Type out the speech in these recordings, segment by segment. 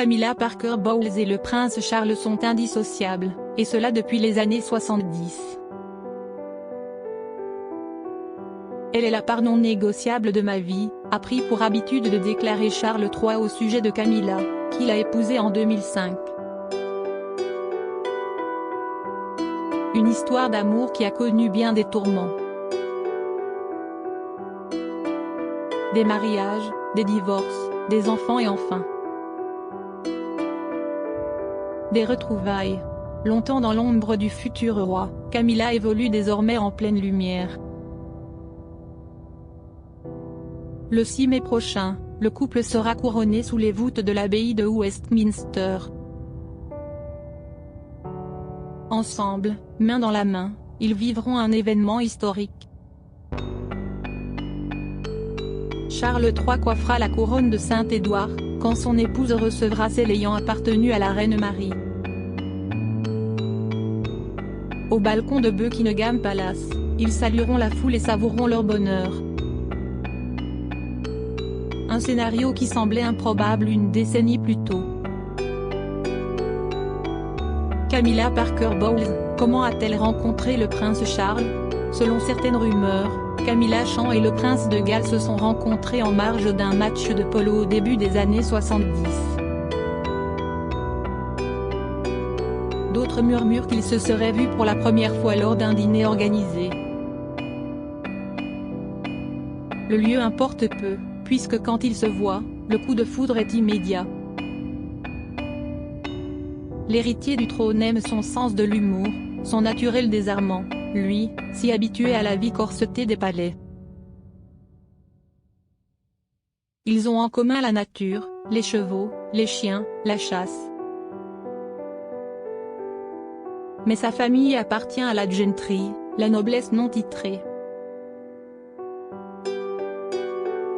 Camilla Parker Bowles et le prince Charles sont indissociables, et cela depuis les années 70. Elle est la part non négociable de ma vie, a pris pour habitude de déclarer Charles III au sujet de Camilla, qu'il a épousée en 2005. Une histoire d'amour qui a connu bien des tourments. Des mariages, des divorces, des enfants et enfin des retrouvailles. Longtemps dans l'ombre du futur roi, Camilla évolue désormais en pleine lumière. Le 6 mai prochain, le couple sera couronné sous les voûtes de l'abbaye de Westminster. Ensemble, main dans la main, ils vivront un événement historique. Charles III coiffera la couronne de Saint-Édouard, quand son épouse recevra celle ayant appartenu à la reine Marie. Au balcon de Buckingham Palace, ils salueront la foule et savoureront leur bonheur. Un scénario qui semblait improbable une décennie plus tôt. Camilla Parker Bowles, comment a-t-elle rencontré le prince Charles? Selon certaines rumeurs, Camilla Chan et le prince de Galles se sont rencontrés en marge d'un match de polo au début des années 70. D'autres murmurent qu'ils se seraient vus pour la première fois lors d'un dîner organisé. Le lieu importe peu, puisque quand ils se voient, le coup de foudre est immédiat. L'héritier du trône aime son sens de l'humour, son naturel désarmant, lui, si habitué à la vie corsetée des palais. Ils ont en commun la nature, les chevaux, les chiens, la chasse. Mais sa famille appartient à la gentry, la noblesse non titrée.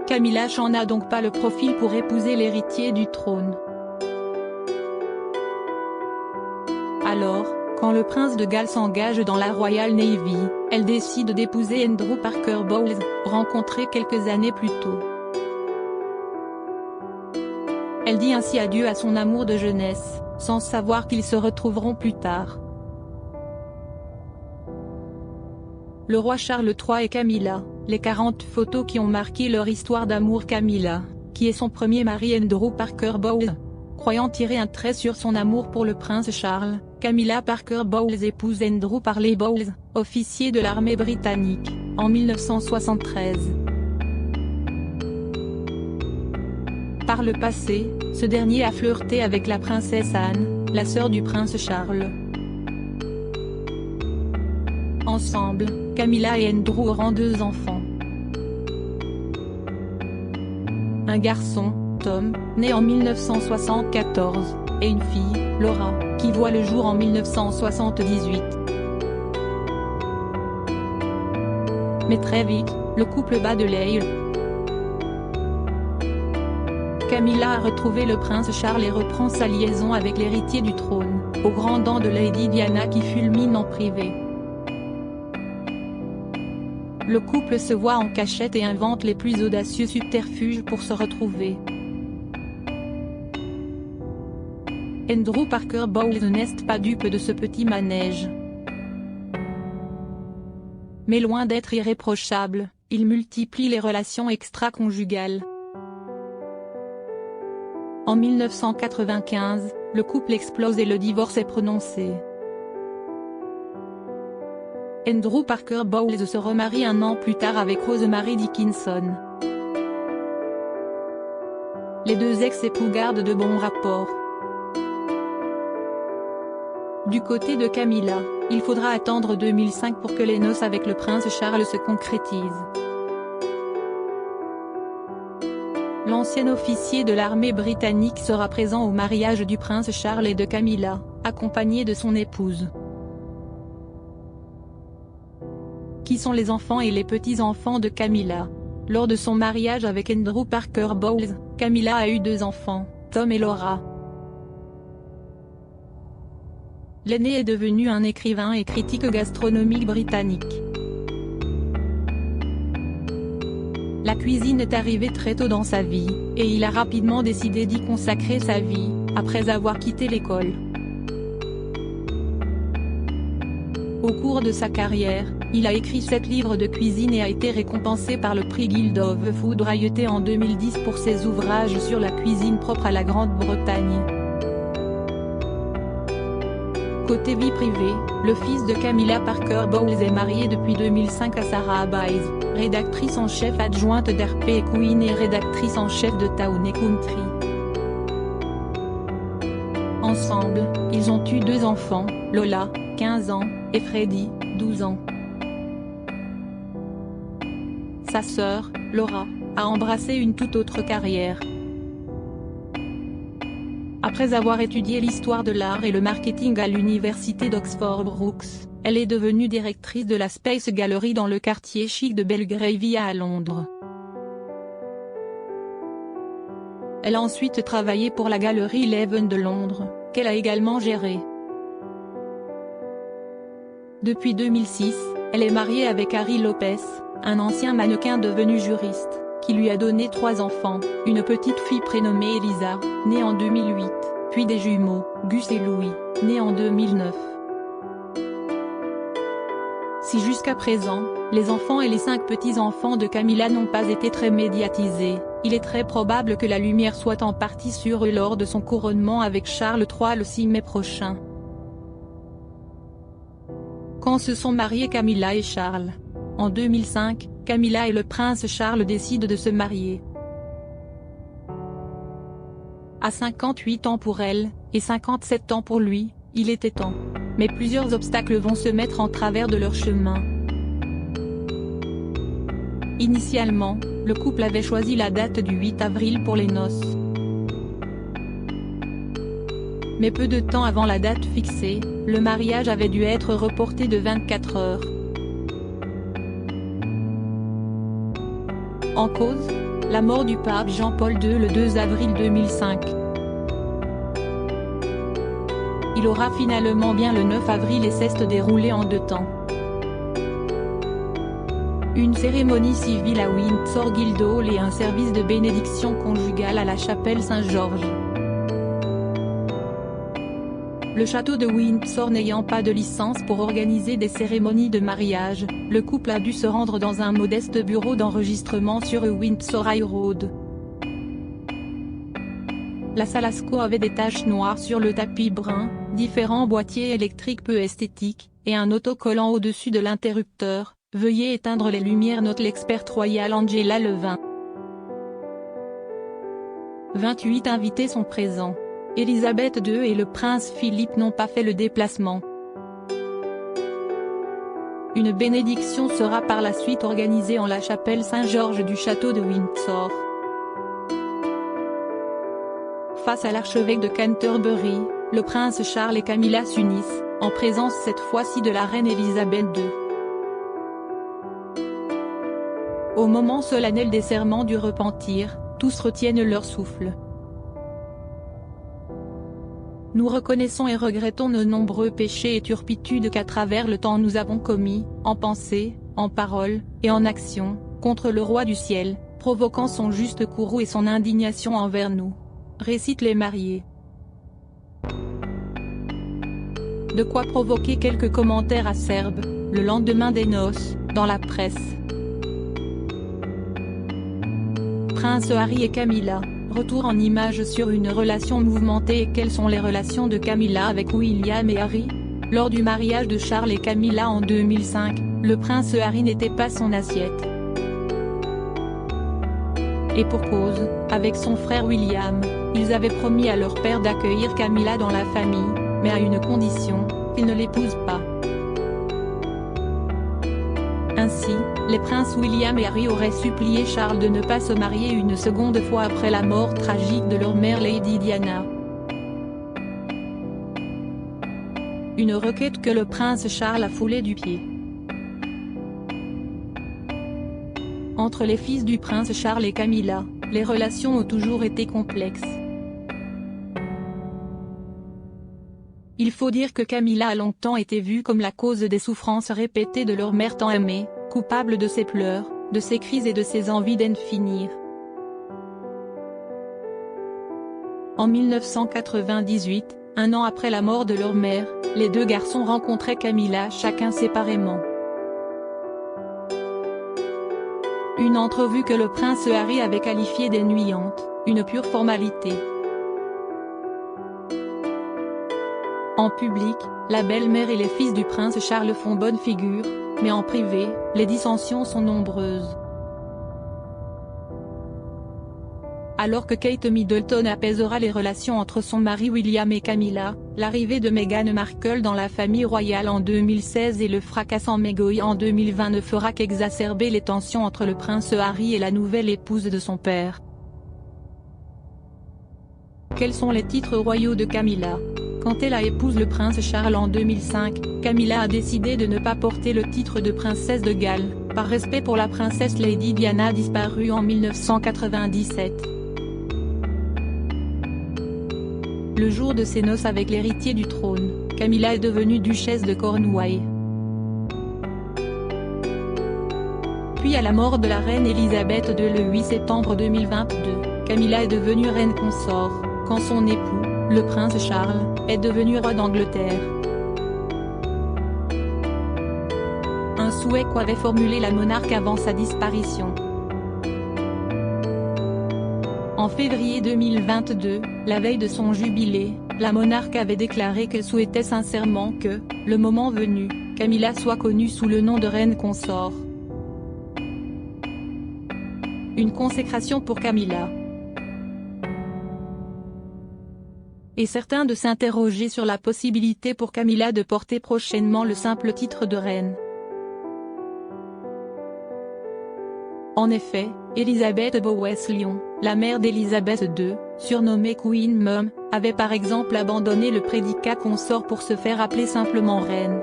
Camilla Chan n'a donc pas le profil pour épouser l'héritier du trône. Alors, quand le prince de Galles s'engage dans la Royal Navy, elle décide d'épouser Andrew Parker Bowles, rencontré quelques années plus tôt. Elle dit ainsi adieu à son amour de jeunesse, sans savoir qu'ils se retrouveront plus tard. Le roi Charles III et Camilla, les 40 photos qui ont marqué leur histoire d'amour. Camilla, qui est son premier mari Andrew Parker Bowles, croyant tirer un trait sur son amour pour le prince Charles, Camilla Parker Bowles épouse Andrew Parley Bowles, officier de l'armée britannique, en 1973. Par le passé, ce dernier a flirté avec la princesse Anne, la sœur du prince Charles. Ensemble, Camilla et Andrew auront 2 enfants. Un garçon, Tom, né en 1974, et une fille, Laura, qui voit le jour en 1978. Mais très vite, le couple bat de l'aile. Camilla a retrouvé le prince Charles et reprend sa liaison avec l'héritier du trône, aux grandes dents de Lady Diana qui fulmine en privé. Le couple se voit en cachette et invente les plus audacieux subterfuges pour se retrouver. Andrew Parker Bowles n'est pas dupe de ce petit manège. Mais loin d'être irréprochable, il multiplie les relations extra-conjugales. En 1995, le couple explose et le divorce est prononcé. Andrew Parker Bowles se remarie un an plus tard avec Rosemary Dickinson. Les 2 ex-époux gardent de bons rapports. Du côté de Camilla, il faudra attendre 2005 pour que les noces avec le prince Charles se concrétisent. L'ancien officier de l'armée britannique sera présent au mariage du prince Charles et de Camilla, accompagné de son épouse. Qui sont les enfants et les petits-enfants de Camilla? Lors de son mariage avec Andrew Parker Bowles, Camilla a eu 2 enfants, Tom et Laura. L'aîné est devenu un écrivain et critique gastronomique britannique. La cuisine est arrivée très tôt dans sa vie, et il a rapidement décidé d'y consacrer sa vie, après avoir quitté l'école. Au cours de sa carrière, il a écrit 7 livres de cuisine et a été récompensé par le prix Guild of Food Royauté en 2010 pour ses ouvrages sur la cuisine propre à la Grande-Bretagne. Côté vie privée, le fils de Camilla Parker Bowles est marié depuis 2005 à Sarah Baez, rédactrice en chef adjointe d'RP Queen et rédactrice en chef de Town & Country. Ensemble, ils ont eu 2 enfants, Lola, 15 ans, et Freddie, 12 ans. Sa sœur, Laura, a embrassé une toute autre carrière. Après avoir étudié l'histoire de l'art et le marketing à l'université d'Oxford Brookes, elle est devenue directrice de la Space Gallery dans le quartier chic de Belgravia à Londres. Elle a ensuite travaillé pour la Galerie Eleven de Londres, qu'elle a également gérée. Depuis 2006, elle est mariée avec Harry Lopez, un ancien mannequin devenu juriste, qui lui a donné 3 enfants, une petite fille prénommée Elisa, née en 2008, puis des jumeaux, Gus et Louis, nés en 2009. Si jusqu'à présent, les enfants et les 5 petits-enfants de Camilla n'ont pas été très médiatisés, il est très probable que la lumière soit en partie sur eux lors de son couronnement avec Charles III le 6 mai prochain. Quand se sont mariés Camilla et Charles? En 2005, Camilla et le prince Charles décident de se marier. À 58 ans pour elle, et 57 ans pour lui, il était temps. Mais plusieurs obstacles vont se mettre en travers de leur chemin. Initialement, le couple avait choisi la date du 8 avril pour les noces. Mais peu de temps avant la date fixée, le mariage avait dû être reporté de 24 heures. En cause, la mort du pape Jean-Paul II le 2 avril 2005. Il aura finalement bien le 9 avril et s'est déroulé en 2 temps. Une cérémonie civile à Windsor Guildhall et un service de bénédiction conjugale à la chapelle Saint-Georges. Le château de Windsor n'ayant pas de licence pour organiser des cérémonies de mariage, le couple a dû se rendre dans un modeste bureau d'enregistrement sur Windsor High Road. La Salasco avait des taches noires sur le tapis brun, différents boîtiers électriques peu esthétiques, et un autocollant au-dessus de l'interrupteur. Veuillez éteindre les lumières, note l'experte royale Angela Levin. 28 invités sont présents. Elisabeth II et le prince Philippe n'ont pas fait le déplacement. Une bénédiction sera par la suite organisée en la chapelle Saint-Georges du château de Windsor. Face à l'archevêque de Canterbury, le prince Charles et Camilla s'unissent, en présence cette fois-ci de la reine Elisabeth II. Au moment solennel des serments du repentir, tous retiennent leur souffle. Nous reconnaissons et regrettons nos nombreux péchés et turpitudes qu'à travers le temps nous avons commis, en pensée, en parole, et en action, contre le roi du ciel, provoquant son juste courroux et son indignation envers nous. Récitent les mariés. De quoi provoquer quelques commentaires acerbes, le lendemain des noces, dans la presse. Prince Harry et Camilla, retour en images sur une relation mouvementée. Et quelles sont les relations de Camilla avec William et Harry? Lors du mariage de Charles et Camilla en 2005, le prince Harry n'était pas son assiette. Et pour cause, avec son frère William, ils avaient promis à leur père d'accueillir Camilla dans la famille, mais à une condition, qu'il ne l'épouse pas. Ainsi, les princes William et Harry auraient supplié Charles de ne pas se marier une seconde fois après la mort tragique de leur mère Lady Diana. Une requête que le prince Charles a foulée du pied. Entre les fils du prince Charles et Camilla, les relations ont toujours été complexes. Il faut dire que Camilla a longtemps été vue comme la cause des souffrances répétées de leur mère tant aimée, coupable de ses pleurs, de ses cris et de ses envies d'en finir. En 1998, un an après la mort de leur mère, les deux garçons rencontraient Camilla chacun séparément. Une entrevue que le prince Harry avait qualifiée d'ennuyante, une pure formalité. En public, la belle-mère et les fils du prince Charles font bonne figure, mais en privé, les dissensions sont nombreuses. Alors que Kate Middleton apaisera les relations entre son mari William et Camilla, l'arrivée de Meghan Markle dans la famille royale en 2016 et le fracassant Meghan en 2020 ne fera qu'exacerber les tensions entre le prince Harry et la nouvelle épouse de son père. Quels sont les titres royaux de Camilla ? Quand elle a épousé le prince Charles en 2005, Camilla a décidé de ne pas porter le titre de princesse de Galles, par respect pour la princesse Lady Diana disparue en 1997. Le jour de ses noces avec l'héritier du trône, Camilla est devenue duchesse de Cornouailles. Puis à la mort de la reine Elisabeth II le 8 septembre 2022, Camilla est devenue reine consort, quand son époux, le prince Charles, est devenu roi d'Angleterre. Un souhait qu'avait formulé la monarque avant sa disparition. En février 2022, la veille de son jubilé, la monarque avait déclaré qu'elle souhaitait sincèrement que, le moment venu, Camilla soit connue sous le nom de reine consort. Une consécration pour Camilla. Et certains de s'interroger sur la possibilité pour Camilla de porter prochainement le simple titre de reine. En effet, Elizabeth Bowes-Lyon, la mère d'Elisabeth II, surnommée Queen Mum, avait par exemple abandonné le prédicat consort pour se faire appeler simplement reine.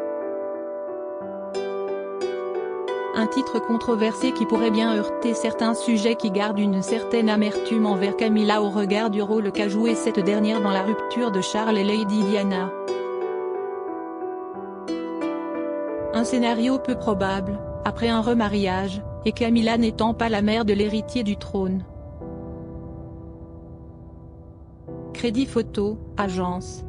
Un titre controversé qui pourrait bien heurter certains sujets qui gardent une certaine amertume envers Camilla au regard du rôle qu'a joué cette dernière dans la rupture de Charles et Lady Diana. Un scénario peu probable, après un remariage, et Camilla n'étant pas la mère de l'héritier du trône. Crédit photo, agence.